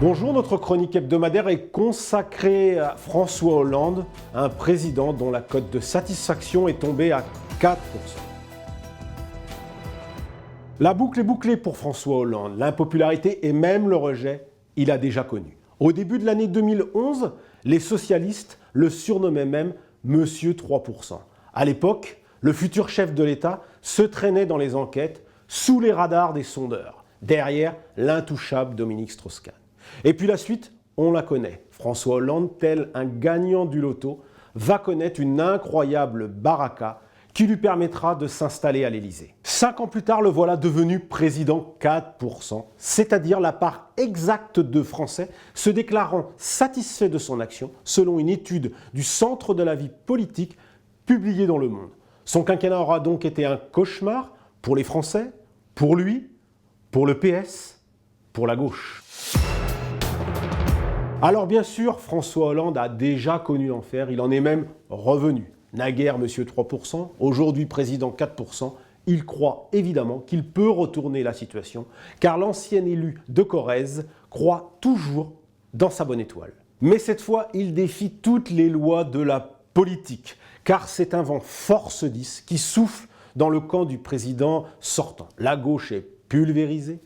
Bonjour, notre chronique hebdomadaire est consacrée à François Hollande, un président dont la cote de satisfaction est tombée à 4%. La boucle est bouclée pour François Hollande. L'impopularité et même le rejet, il a déjà connu. Au début de l'année 2011, les socialistes le surnommaient même Monsieur 3%. À l'époque, le futur chef de l'État se traînait dans les enquêtes sous les radars des sondeurs, derrière l'intouchable Dominique Strauss-Kahn. Et puis la suite, on la connaît. François Hollande, tel un gagnant du loto, va connaître une incroyable baraka qui lui permettra de s'installer à l'Élysée. 5 ans plus tard, le voilà devenu président 4%, c'est-à-dire la part exacte de Français se déclarant satisfaits de son action, selon une étude du Centre de la vie politique publiée dans Le Monde. Son quinquennat aura donc été un cauchemar pour les Français, pour lui, pour le PS, pour la gauche. Alors bien sûr, François Hollande a déjà connu l'enfer, il en est même revenu. Naguère Monsieur 3%, aujourd'hui président 4%, il croit évidemment qu'il peut retourner la situation, car l'ancien élu de Corrèze croit toujours dans sa bonne étoile. Mais cette fois, il défie toutes les lois de la politique, car c'est un vent force 10 qui souffle dans le camp du président sortant. La gauche est pulvérisée.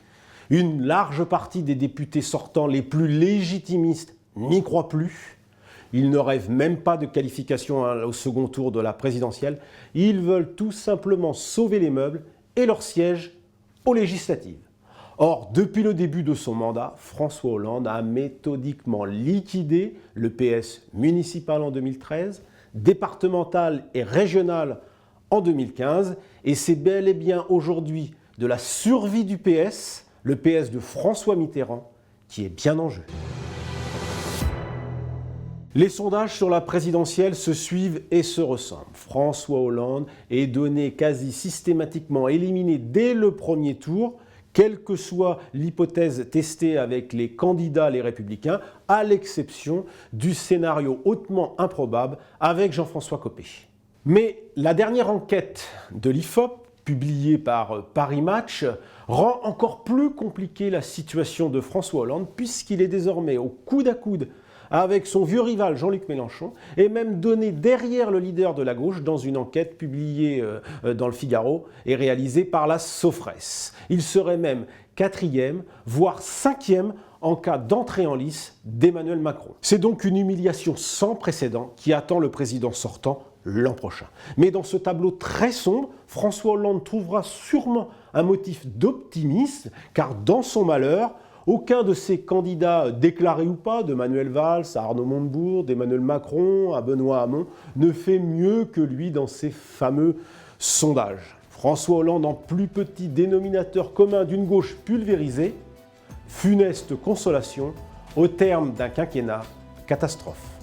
Une large partie des députés sortants les plus légitimistes n'y croient plus. Ils ne rêvent même pas de qualification au second tour de la présidentielle. Ils veulent tout simplement sauver les meubles et leur siège aux législatives. Or, depuis le début de son mandat, François Hollande a méthodiquement liquidé le PS municipal en 2013, départemental et régional en 2015, et c'est bel et bien aujourd'hui de la survie du PS, le PS de François Mitterrand, qui est bien en jeu. Les sondages sur la présidentielle se suivent et se ressemblent. François Hollande est donné quasi systématiquement éliminé dès le premier tour, quelle que soit l'hypothèse testée avec les candidats les Républicains, à l'exception du scénario hautement improbable avec Jean-François Copé. Mais la dernière enquête de l'IFOP, publiée par Paris Match, rend encore plus compliquée la situation de François Hollande puisqu'il est désormais au coude à coude avec son vieux rival Jean-Luc Mélenchon et même donné derrière le leader de la gauche dans une enquête publiée dans le Figaro et réalisée par la Sofres. Il serait même 4e, voire 5e en cas d'entrée en lice d'Emmanuel Macron. C'est donc une humiliation sans précédent qui attend le président sortant l'an prochain. Mais dans ce tableau très sombre, François Hollande trouvera sûrement un motif d'optimisme, car dans son malheur, aucun de ses candidats, déclarés ou pas, de Manuel Valls à Arnaud Montebourg, d'Emmanuel Macron à Benoît Hamon, ne fait mieux que lui dans ces fameux sondages. François Hollande en plus petit dénominateur commun d'une gauche pulvérisée, funeste consolation au terme d'un quinquennat catastrophe.